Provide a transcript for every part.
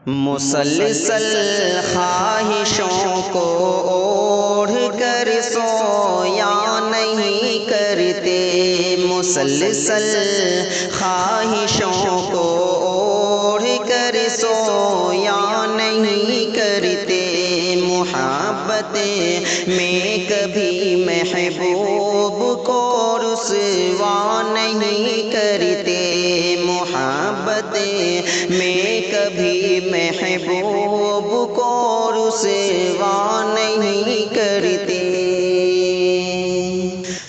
مسلسل خواہشوں کو اوڑھ کر سویا نہیں کرتے، مسلسل خواہشوں کو اوڑھ کر سویا نہیں کرتے، محبت میں کبھی محبوب کو رسوا نہیں کرتے، محبت میں کبھی محبوب کو رسوا نہیں کرتے۔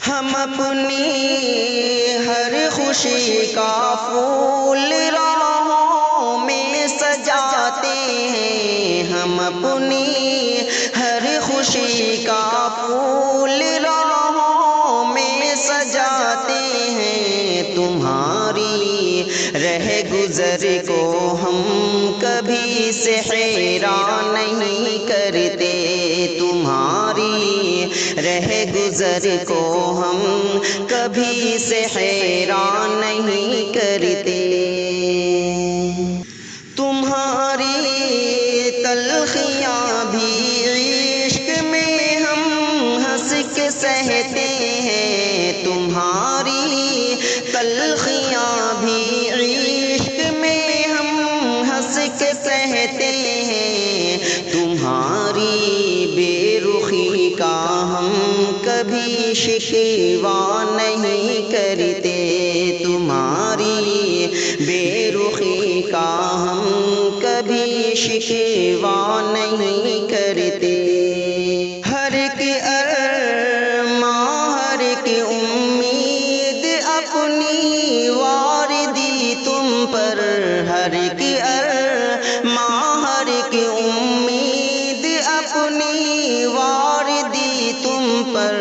ہم اپنی ہر خوشی کا پھول راہوں میں سجاتے ہیں، ہم اپنی ہر خوشی کا پھول راہوں میں سجاتے ہیں، تمہاری رہ گزر کو ہم کبھی صحرا نہیں کرتے، تمہاری رہ گزر کو ہم کبھی صحرا نہیں کرتے، تمہاری تلخیاں بھی عشق میں ہم ہنس کے سہتے ہیں، تمہاری تلخیاں بھی عشق میں ہم ہنس کے سہتے ہیں، تمہاری بے رخی کا ہم کبھی شکوہ نہیں کرتے، تمہاری بے رخی کا ہم کبھی شکوہ نہیں کرتے، ہر ایک ارماں ہر ایک امید اپنی واردی تم پر، ہر ایک ارماں ہر ایک امید اپنی واردی تم پر،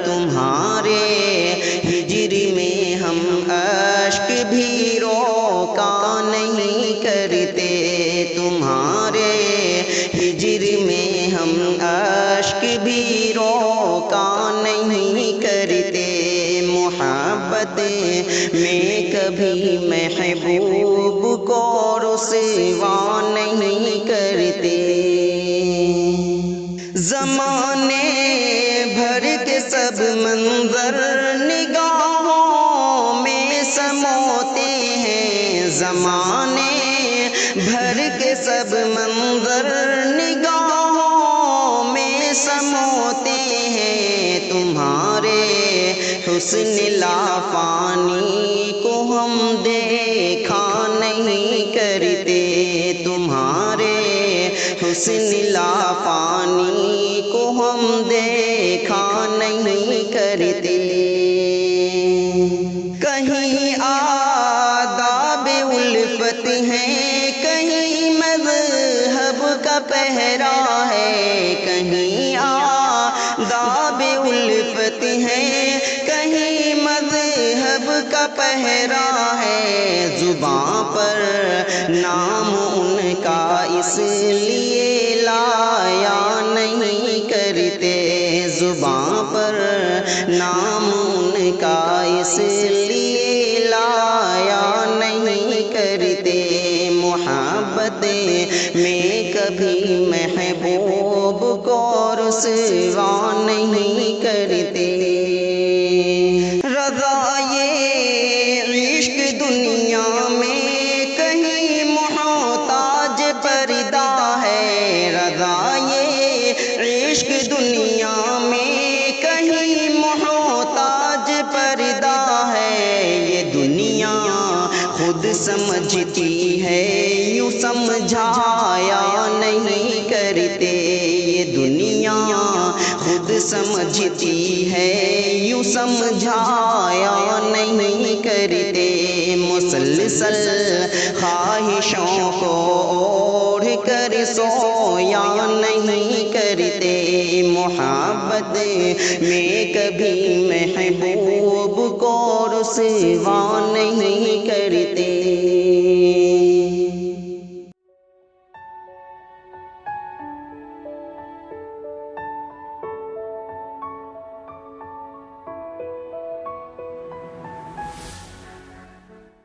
تمہارے ہجر میں ہم اشک بھی روکا نہیں کرتے، تمہارے ہجر میں ہم اشک بھی روکا نہیں کرتے، محبت میں کبھی محبوب کو رسوا نہیں کرتے، زمانے بھر کے سب منظر نگاہوں میں سموتے ہیں، زمانے بھر کے سب منظر نگاہوں میں سموتے ہیں، تمہارے حسن لافانی کو ہم دیکھا نہیں کرتے، تمہارے حسن لافانی کو ہم دیکھا نہیں کرتے، کہیں آداب الفت ہیں، کہیں مذہب کا پہرا ہے، کہیں آداب الفت ہیں، کہیں مذہب کا پہرا ہے، زباں پر نام ان کا اس لیے لایا نہیں کرتے، زباں پر نام ان کا اس لیے لایا نہیں کرتے، محبت میں کبھی محبوب کو رسوا نہیں کرتے، رضائے عشق دنیا میں کہیں محتاج پردہ ہے، رضائے عشق دنیا میں کہیں محتاج پردہ ہے، یہ دنیا خود سمجھتی ہے یوں سمجھایا نہیں کرتے، یہ دنیا خود سمجھتی ہے یوں سمجھایا نہیں کرتے، مسلسل خواہشوں کو اوڑھ کر سویا نہیں کرتے، محبت میں کبھی محبوب کو رسوا نہیں